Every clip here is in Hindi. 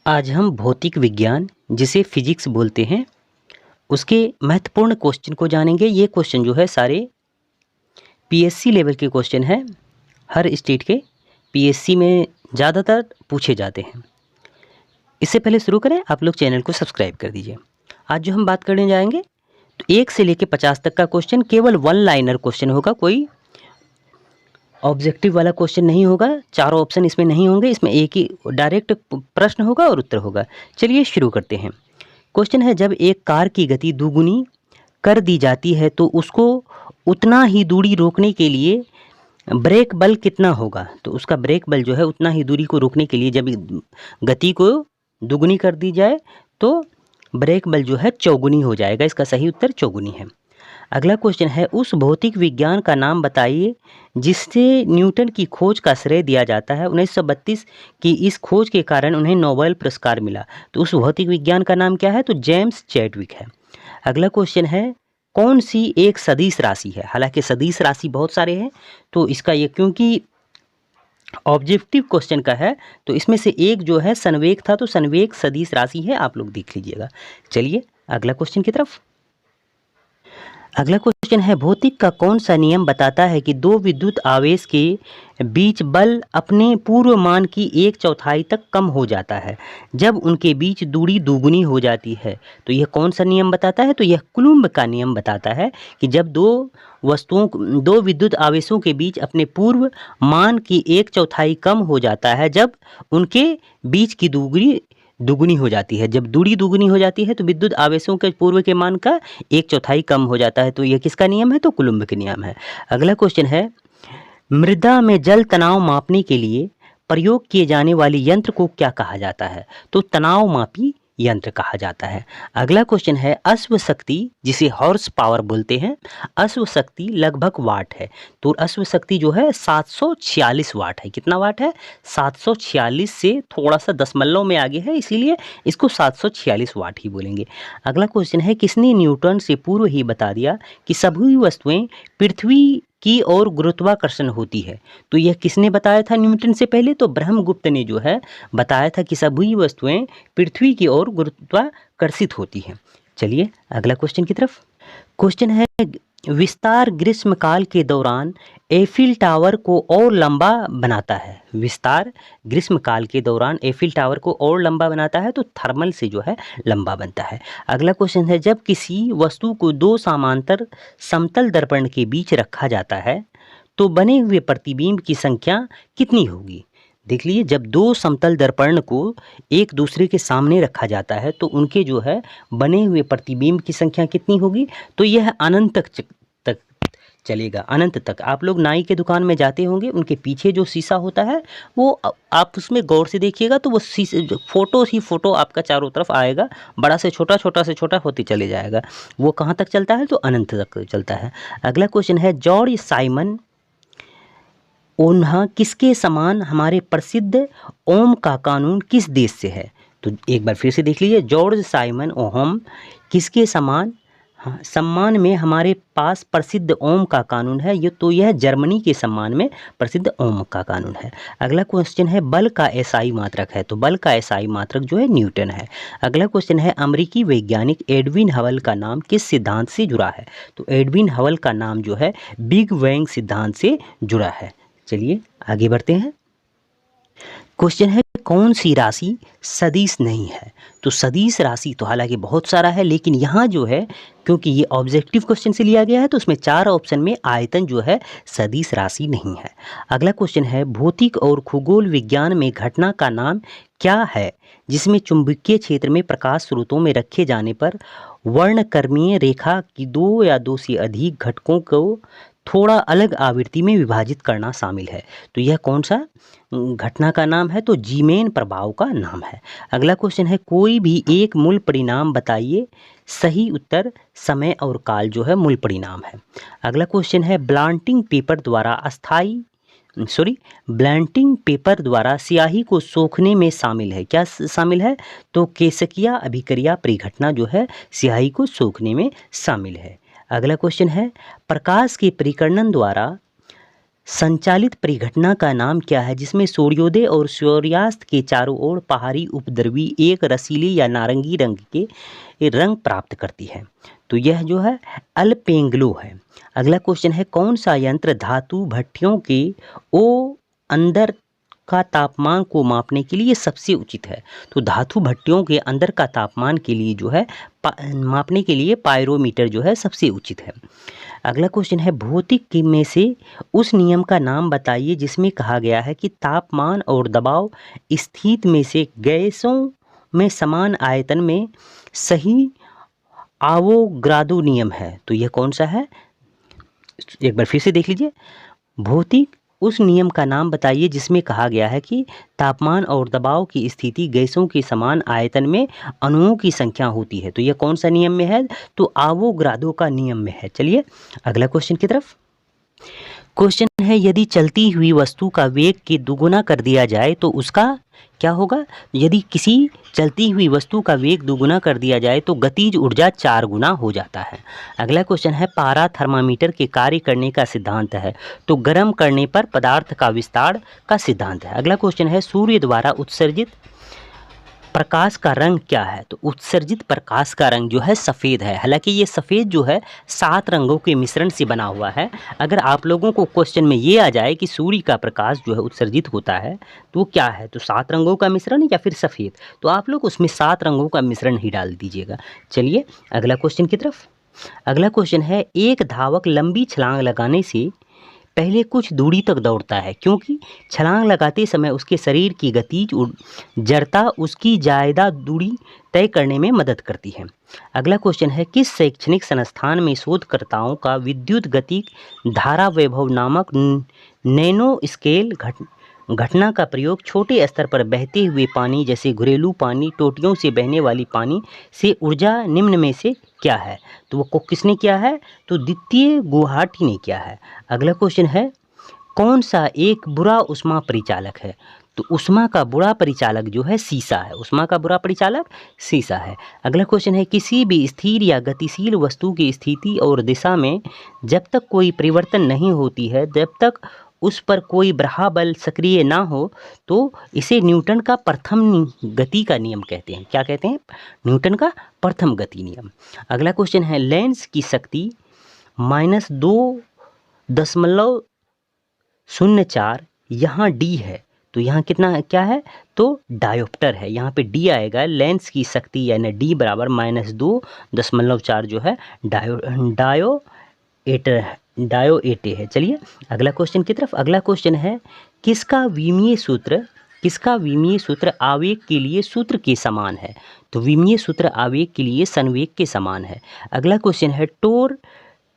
आज हम भौतिक विज्ञान जिसे फिजिक्स बोलते हैं उसके महत्वपूर्ण क्वेश्चन को जानेंगे। ये क्वेश्चन जो है सारे पीएससी लेवल के क्वेश्चन हैं। हर स्टेट के पीएससी में ज़्यादातर पूछे जाते हैं। इससे पहले शुरू करें, आप लोग चैनल को सब्सक्राइब कर दीजिए। आज जो हम बात करने जाएंगे तो 1 से लेकर 50 तक का क्वेश्चन केवल वन लाइनर क्वेश्चन होगा, कोई ऑब्जेक्टिव वाला क्वेश्चन नहीं होगा। चारों ऑप्शन इसमें नहीं होंगे, इसमें एक ही डायरेक्ट प्रश्न होगा और उत्तर होगा। चलिए शुरू करते हैं। क्वेश्चन है, जब एक कार की गति दुगुनी कर दी जाती है तो उसको उतना ही दूरी रोकने के लिए ब्रेक बल कितना होगा। तो उसका ब्रेक बल जो है उतना ही दूरी को रोकने के लिए, जब गति को दुगुनी कर दी जाए तो ब्रेक बल जो है चौगुनी हो जाएगा। इसका सही उत्तर चौगुनी है। अगला क्वेश्चन है, उस भौतिक विज्ञान का नाम बताइए जिससे न्यूटन की खोज का श्रेय दिया जाता है। 1932 की इस खोज के कारण उन्हें नोबेल पुरस्कार मिला। तो उस भौतिक विज्ञान का नाम क्या है? तो जेम्स चैडविक है। अगला क्वेश्चन है, कौन सी एक सदिश राशि है? हालांकि सदिश राशि बहुत सारे हैं, तो इसका ये क्योंकि ऑब्जेक्टिव क्वेश्चन का है तो इसमें से एक जो है संवेग था, तो संवेग सदिश राशि है, आप लोग देख लीजिएगा। चलिए अगला क्वेश्चन की तरफ। अगला क्वेश्चन है, भौतिक का कौन सा नियम बताता है कि दो विद्युत आवेश के बीच बल अपने पूर्व मान की 1/4 तक कम हो जाता है जब उनके बीच दूरी दुगुनी हो जाती है? तो यह कौन सा नियम बताता है? तो यह कुलुम्ब का नियम बताता है कि जब दो विद्युत आवेशों के बीच अपने पूर्व मान की 1/4 कम हो जाता है जब उनके बीच की दुगुनी हो जाती है। जब दूरी दुगुनी हो जाती है तो विद्युत आवेशों के पूर्व के मान का 1/4 कम हो जाता है। तो यह किसका नियम है? तो कुलुम्ब के नियम है। अगला क्वेश्चन है, मृदा में जल तनाव मापने के लिए प्रयोग किए जाने वाले यंत्र को क्या कहा जाता है? तो तनाव मापी यंत्र कहा जाता है। अगला क्वेश्चन है, अश्व शक्ति जिसे हॉर्स पावर बोलते हैं, अश्व शक्ति लगभग वाट है। तो अश्व शक्ति जो है 746 वाट है। कितना वाट है? 746 से थोड़ा सा दशमलव में आगे है, इसीलिए इसको 746 वाट ही बोलेंगे। अगला क्वेश्चन है, किसने न्यूटन से पूर्व ही बता दिया कि सभी वस्तुएं पृथ्वी की ओर गुरुत्वाकर्षण होती है? तो यह किसने बताया था न्यूटन से पहले? तो ब्रह्मगुप्त ने जो है बताया था कि सभी वस्तुएं पृथ्वी की ओर गुरुत्वाकर्षित होती हैं। चलिए अगला क्वेश्चन की तरफ। क्वेश्चन है, विस्तार ग्रीष्मकाल के दौरान एफिल टावर को और लंबा बनाता है। विस्तार ग्रीष्मकाल के दौरान एफिल टावर को और लंबा बनाता है, तो थर्मल से जो है लंबा बनता है। अगला क्वेश्चन है, जब किसी वस्तु को दो समांतर समतल दर्पण के बीच रखा जाता है तो बने हुए प्रतिबिंब की संख्या कितनी होगी? देख लीजिए, जब दो समतल दर्पण को एक दूसरे के सामने रखा जाता है तो उनके जो है बने हुए प्रतिबिंब की संख्या कितनी होगी? तो यह अनंत तक चलेगा, अनंत तक। आप लोग नाई के दुकान में जाते होंगे, उनके पीछे जो शीशा होता है वो आप उसमें गौर से देखिएगा तो वो शीशे फोटो ही फोटो आपका चारों तरफ आएगा, बड़ा से छोटा होते चले जाएगा। वो कहाँ तक चलता है? तो अनंत तक चलता है। अगला क्वेश्चन है, जॉर्ज साइमन ओन्हा किसके समान हमारे प्रसिद्ध ओम का कानून किस देश से है? तो एक बार फिर से देख लीजिए, जॉर्ज साइमन ओहम किसके समान सम्मान में हमारे पास प्रसिद्ध ओम का कानून है? ये तो यह जर्मनी के सम्मान में प्रसिद्ध ओम का कानून है। अगला क्वेश्चन है, बल का एसआई मात्रक है। तो बल का एसआई मात्रक जो है न्यूटन है। अगला क्वेश्चन है, अमेरिकी वैज्ञानिक एडविन हबल का नाम किस सिद्धांत से जुड़ा है? तो एडविन हबल का नाम जो है बिग बैंग सिद्धांत से जुड़ा है। चलिए आगे बढ़ते हैं। क्वेश्चन है, कौन सी राशि सदिश नहीं है? तो सदिश राशि तो हालांकि बहुत सारा है, लेकिन यहाँ जो है क्योंकि ये ऑब्जेक्टिव क्वेश्चन से लिया गया है तो उसमें 4 ऑप्शन में आयतन जो है सदिश राशि नहीं है। अगला क्वेश्चन है, भौतिक और खगोल विज्ञान में घटना का नाम क्या है जिसमें चुंबकीय क्षेत्र में प्रकाश स्रोतों में रखे जाने पर वर्णक्रमीय रेखा की 2 या 2 से अधिक घटकों को थोड़ा अलग आवृत्ति में विभाजित करना शामिल है? तो यह कौन सा घटना का नाम है? तो जीमेन प्रभाव का नाम है। अगला क्वेश्चन है, कोई भी एक मूल परिणाम बताइए। सही उत्तर समय और काल जो है मूल परिणाम है। अगला क्वेश्चन है, ब्लांटिंग पेपर द्वारा स्याही को सोखने में शामिल है। क्या शामिल है? तो केशकिया अभिक्रिया परिघटना जो है स्याही को सोखने में शामिल है। अगला क्वेश्चन है, प्रकाश के परिकर्णन द्वारा संचालित परिघटना का नाम क्या है जिसमें सूर्योदय और सूर्यास्त के चारों ओर पहाड़ी उपद्रवी एक रसीले या नारंगी रंग के रंग प्राप्त करती है? तो यह जो है अल्पेंग्लो है। अगला क्वेश्चन है, कौन सा यंत्र धातु भट्टियों के अंदर का तापमान को मापने के लिए सबसे उचित है? तो धातु भट्टियों के अंदर का तापमान के लिए जो है मापने के लिए पायरोमीटर जो है सबसे उचित है। अगला क्वेश्चन है, भौतिकी में से उस नियम का नाम बताइए जिसमें कहा गया है कि तापमान और दबाव स्थिति में से गैसों में समान आयतन में सही आवोगाद्रो नियम है। तो यह कौन सा है? एक बार फिर से देख लीजिए, भौतिक उस नियम का नाम बताइए जिसमें कहा गया है कि तापमान और दबाव की स्थिति गैसों के समान आयतन में अणुओं की संख्या होती है। तो यह कौन सा नियम में है? तो आवोगाद्रो का नियम में है। चलिए अगला क्वेश्चन की तरफ। क्वेश्चन है, यदि चलती हुई वस्तु का वेग के दुगुना कर दिया जाए तो उसका क्या होगा? यदि किसी चलती हुई वस्तु का वेग दुगुना कर दिया जाए तो गतिज ऊर्जा 4 गुना हो जाता है। अगला क्वेश्चन है, पारा थर्मामीटर के कार्य करने का सिद्धांत है। तो गर्म करने पर पदार्थ का विस्तार का सिद्धांत है। अगला क्वेश्चन है, सूर्य द्वारा उत्सर्जित प्रकाश का रंग क्या है? तो उत्सर्जित प्रकाश का रंग जो है सफ़ेद है। हालांकि ये सफ़ेद जो है 7 रंगों के मिश्रण से बना हुआ है। अगर आप लोगों को क्वेश्चन में ये आ जाए कि सूर्य का प्रकाश जो है उत्सर्जित होता है तो क्या है, तो 7 रंगों का मिश्रण या फिर सफ़ेद, तो आप लोग उसमें 7 रंगों का मिश्रण ही डाल दीजिएगा। चलिए अगला क्वेश्चन की तरफ। अगला क्वेश्चन है, एक धावक लंबी छलांग लगाने से पहले कुछ दूरी तक दौड़ता है क्योंकि छलांग लगाते समय उसके शरीर की गतिज जड़ता उसकी ज़्यादा दूरी तय करने में मदद करती है। अगला क्वेश्चन है, किस शैक्षणिक संस्थान में शोधकर्ताओं का विद्युत गतिक धारा वैभव नामक नैनो स्केल घटना का प्रयोग छोटे स्तर पर बहते हुए पानी जैसे घरेलू पानी, टोटियों से बहने वाली पानी से ऊर्जा निम्न में से क्या है? तो वो किसने किया है? तो द्वितीय गुवाहाटी ने किया है। अगला क्वेश्चन है, कौन सा एक बुरा उष्मा परिचालक है? तो उष्मा का बुरा परिचालक जो है सीसा है। उष्मा का बुरा परिचालक सीसा है। अगला क्वेश्चन है, किसी भी स्थिर या गतिशील वस्तु की स्थिति और दिशा में जब तक कोई परिवर्तन नहीं होती है, जब तक उस पर कोई बाह्य बल सक्रिय ना हो, तो इसे न्यूटन का प्रथम गति का नियम कहते हैं। क्या कहते हैं? न्यूटन का प्रथम गति नियम। अगला क्वेश्चन है, लेंस की शक्ति -2.04 यहाँ डी है। तो यहाँ कितना क्या है? तो डायोप्टर है। यहाँ पे डी आएगा, लेंस की शक्ति यानी डी बराबर -2.4 जो है डायोएटे है। चलिए अगला क्वेश्चन की तरफ। अगला क्वेश्चन है, किसका विमीय सूत्र आवेग के लिए सूत्र के समान है? तो विमीय सूत्र आवेग के लिए संवेग के समान है। अगला क्वेश्चन है, टोर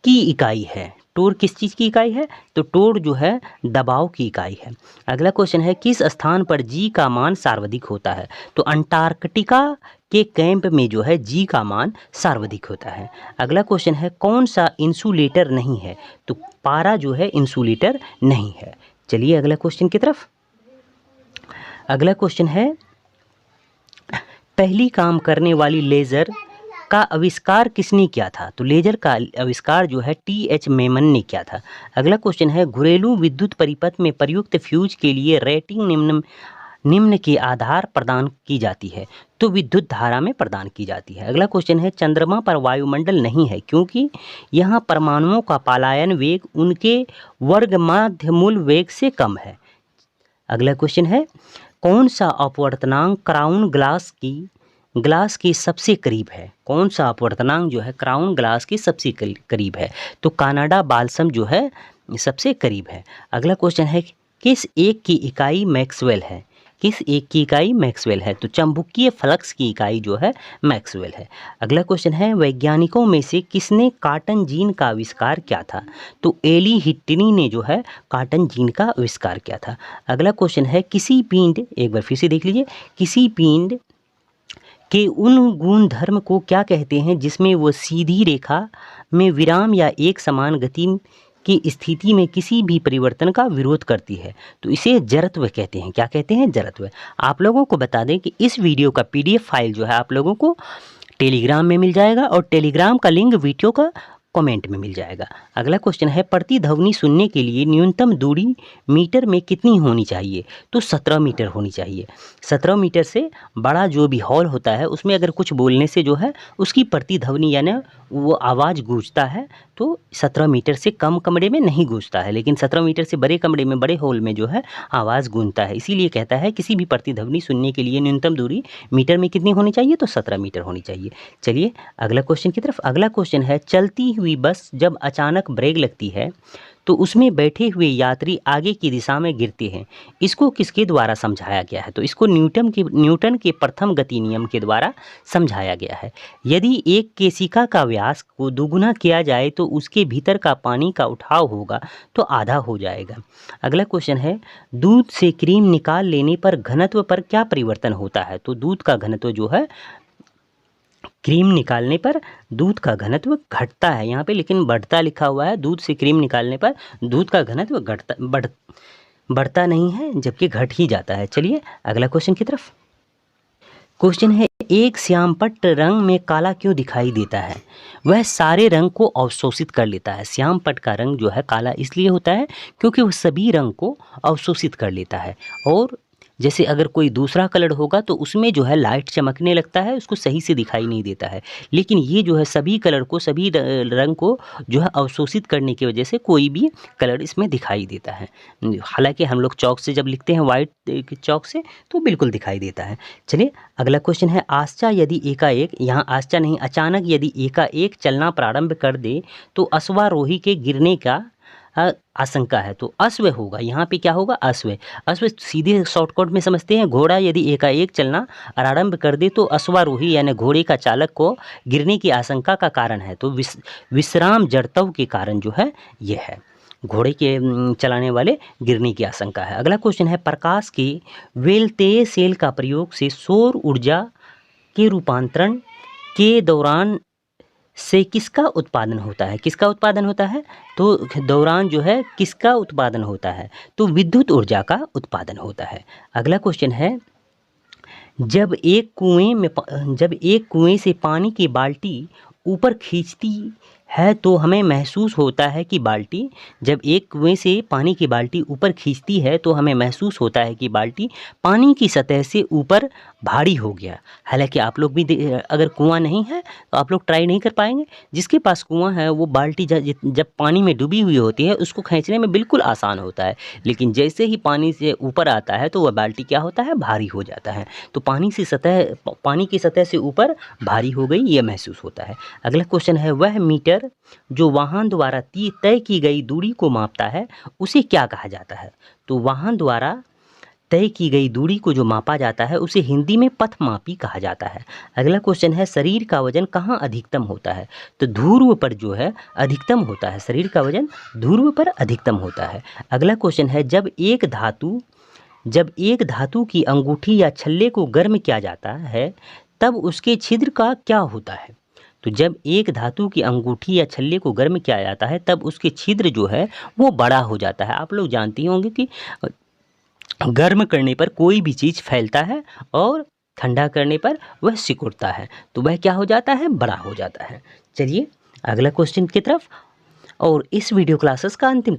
की इकाई है। टोर किस चीज़ की इकाई है? तो टोर जो है दबाव की इकाई है। अगला क्वेश्चन है, किस स्थान पर जी का मान सर्वाधिक होता है? तो अंटार्कटिका के कैंप में जो है जी का मान सर्वाधिक होता है। अगला क्वेश्चन है, कौन सा इंसुलेटर नहीं है? तो पारा जो है इंसुलेटर नहीं है। चलिए अगला क्वेश्चन की तरफ। अगला क्वेश्चन है, पहली काम करने वाली लेज़र का आविष्कार किसने किया था? तो लेजर का आविष्कार जो है T.H. मेमन ने किया था। अगला क्वेश्चन है, घरेलू विद्युत परिपथ में प्रयुक्त फ्यूज के लिए रेटिंग निम्न के आधार प्रदान की जाती है। तो विद्युत धारा में प्रदान की जाती है। अगला क्वेश्चन है, चंद्रमा पर वायुमंडल नहीं है क्योंकि यहाँ परमाणुओं का पलायन वेग उनके वर्ग माध्य मूल वेग से कम है। अगला क्वेश्चन है, कौन सा अपवर्तनांक क्राउन ग्लास के सबसे करीब है? कौन सा अपवर्तनांक जो है क्राउन ग्लास के सबसे करीब है? तो कनाडा बाल्सम जो है सबसे करीब है। अगला क्वेश्चन है, किस एक की इकाई मैक्सवेल है? किस एक की इकाई मैक्सवेल है? तो चुंबकीय फ्लक्स की इकाई जो है मैक्सवेल है। अगला क्वेश्चन है, वैज्ञानिकों में से किसने कॉटन जीन का आविष्कार किया था? तो एली हिट्टनी ने जो है कॉटन जीन का आविष्कार किया था। अगला क्वेश्चन है, किसी पिंड, एक बार फिर से देख लीजिए, किसी पिंड के उन गुण धर्म को क्या कहते हैं जिसमें वो सीधी रेखा में विराम या एक समान गति की स्थिति में किसी भी परिवर्तन का विरोध करती है? तो इसे जड़त्व कहते हैं। क्या कहते हैं? जड़त्व। आप लोगों को बता दें कि इस वीडियो का PDF फाइल जो है आप लोगों को टेलीग्राम में मिल जाएगा और टेलीग्राम का लिंक वीडियो का कमेंट में मिल जाएगा। अगला क्वेश्चन है प्रतिध्वनि सुनने के लिए न्यूनतम दूरी मीटर में कितनी होनी चाहिए? तो 17 मीटर होनी चाहिए। 17 मीटर से बड़ा जो भी हॉल होता है उसमें अगर कुछ बोलने से जो है उसकी प्रतिध्वनि यानी वो आवाज़ गूंजता है तो 17 मीटर से कम कमरे में नहीं गूंजता है, लेकिन 17 मीटर से बड़े कमरे में, बड़े हॉल में जो है आवाज़ गूंजता है। इसीलिए कहता है किसी भी प्रतिध्वनि सुनने के लिए न्यूनतम दूरी मीटर में कितनी होनी चाहिए? तो 17 मीटर होनी चाहिए। चलिए अगला क्वेश्चन की तरफ। अगला क्वेश्चन है चलती हुई बस जब अचानक ब्रेक लगती है तो उसमें बैठे हुए यात्री आगे की दिशा में गिरते हैं। इसको किसके द्वारा समझाया गया है? तो इसको न्यूटन के प्रथम गति नियम के द्वारा समझाया गया है। यदि एक केशिका का व्यास को दोगुना किया जाए तो उसके भीतर का पानी का उठाव होगा तो आधा हो जाएगा। अगला क्वेश्चन है दूध से क्रीम निकाल लेने पर घनत्व पर क्या परिवर्तन होता है? तो दूध का घनत्व जो है क्रीम निकालने पर दूध का घनत्व घटता है यहाँ पे, लेकिन बढ़ता लिखा हुआ है। दूध से क्रीम निकालने पर दूध का घनत्व बढ़ता नहीं है, जबकि घट ही जाता है। चलिए अगला क्वेश्चन की तरफ। क्वेश्चन है एक श्यामपट्ट रंग में काला क्यों दिखाई देता है? वह सारे रंग को अवशोषित कर लेता है। श्यामपट्ट का रंग जो है काला इसलिए होता है क्योंकि वह सभी रंग को अवशोषित कर लेता है। और जैसे अगर कोई दूसरा कलर होगा तो उसमें जो है लाइट चमकने लगता है, उसको सही से दिखाई नहीं देता है, लेकिन ये जो है सभी कलर को, सभी रंग को जो है अवशोषित करने की वजह से कोई भी कलर इसमें दिखाई देता है। हालांकि हम लोग चौक से जब लिखते हैं वाइट चौक से तो बिल्कुल दिखाई देता है। चलिए अगला क्वेश्चन है आश्चा यदि एकाएक, यहाँ आश्चा नहीं अचानक यदि एकाएक चलना प्रारंभ कर दे तो अश्वारोही के गिरने का आशंका है। तो अश्व होगा, यहाँ पे क्या होगा? अश्व। अश्व सीधे शॉर्टकट में समझते हैं। घोड़ा यदि एकाएक चलना आरंभ कर दे तो अश्वारोही यानी घोड़े का चालक को गिरने की आशंका का कारण है। तो विश्राम जड़त्व के कारण जो है ये है, घोड़े के चलाने वाले गिरने की आशंका है। अगला क्वेश्चन है प्रकाश के वेलतेय सेल का प्रयोग से सौर ऊर्जा के रूपांतरण के दौरान से किसका उत्पादन होता है? किसका उत्पादन होता है? तो दौरान जो है किसका उत्पादन होता है? तो विद्युत ऊर्जा का उत्पादन होता है। अगला क्वेश्चन है जब एक कुएं से पानी की बाल्टी ऊपर खींचती है तो हमें महसूस होता है कि बाल्टी, जब एक कुएं से पानी की बाल्टी ऊपर खींचती है तो हमें महसूस होता है कि बाल्टी पानी की सतह से ऊपर भारी हो गया। हालांकि आप लोग भी अगर कुआं नहीं है तो आप लोग ट्राई नहीं कर पाएंगे। जिसके पास कुआं है वो बाल्टी जब पानी में डूबी हुई होती है उसको खींचने में बिल्कुल आसान होता है, लेकिन जैसे ही पानी से ऊपर आता है तो वह बाल्टी क्या होता है? भारी हो जाता है। तो पानी की सतह से ऊपर भारी हो गई, ये महसूस होता है। अगला क्वेश्चन है वह मीटर जो वाहन द्वारा तय की गई दूरी को मापता है उसे क्या कहा जाता है? तो वाहन द्वारा तय की गई दूरी को जो मापा जाता है उसे हिंदी में पथमापी कहा जाता है। अगला क्वेश्चन है शरीर का वजन कहाँ अधिकतम होता है? तो ध्रुव पर जो है अधिकतम होता है। शरीर का वजन ध्रुव पर अधिकतम होता है। अगला क्वेश्चन है जब एक धातु की अंगूठी या छल्ले को गर्म किया जाता है तब उसके छिद्र का क्या होता है? तो जब एक धातु की अंगूठी या छल्ले को गर्म किया जाता है तब उसके छिद्र जो है वो बड़ा हो जाता है। आप लोग जानते होंगे कि गर्म करने पर कोई भी चीज़ फैलता है और ठंडा करने पर वह सिकुड़ता है, तो वह क्या हो जाता है? बड़ा हो जाता है। चलिए अगला क्वेश्चन की तरफ। और इस वीडियो क्लासेस का अंतिम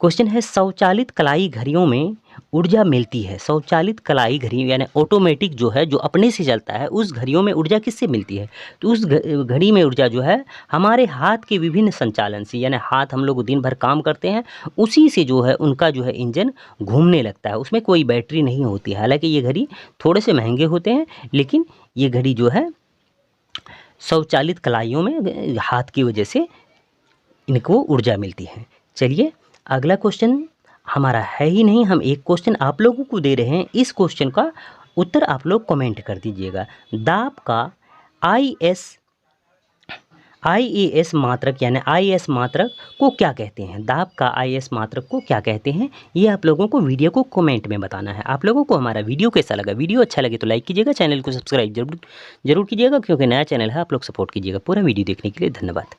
क्वेश्चन है स्वचालित कलाई घड़ियों में ऊर्जा मिलती है। स्वचालित कलाई घड़ी यानी ऑटोमेटिक जो है, जो अपने से चलता है, उस घड़ियों में ऊर्जा किससे मिलती है? तो उस घड़ी में ऊर्जा जो है हमारे हाथ के विभिन्न संचालन से, यानी हाथ हम लोग दिन भर काम करते हैं उसी से जो है उनका जो है इंजन घूमने लगता है। उसमें कोई बैटरी नहीं होती है। हालांकि ये घड़ी थोड़े से महंगे होते हैं, लेकिन ये घड़ी जो है स्वचालित कलाइयों में हाथ की वजह से इनको ऊर्जा मिलती है। चलिए अगला क्वेश्चन हमारा है ही नहीं, हम एक क्वेश्चन आप लोगों को दे रहे हैं। इस क्वेश्चन का उत्तर आप लोग कमेंट कर दीजिएगा। दाब का IAS मात्रक यानी IAS मात्रक को क्या कहते हैं? दाब का IAS मात्रक को क्या कहते हैं? ये आप लोगों को वीडियो को कमेंट में बताना है। आप लोगों को हमारा वीडियो कैसा लगा? वीडियो अच्छा लगे तो लाइक कीजिएगा, चैनल को सब्सक्राइब जरूर कीजिएगा, क्योंकि नया चैनल है, आप लोग सपोर्ट कीजिएगा। पूरा वीडियो देखने के लिए धन्यवाद।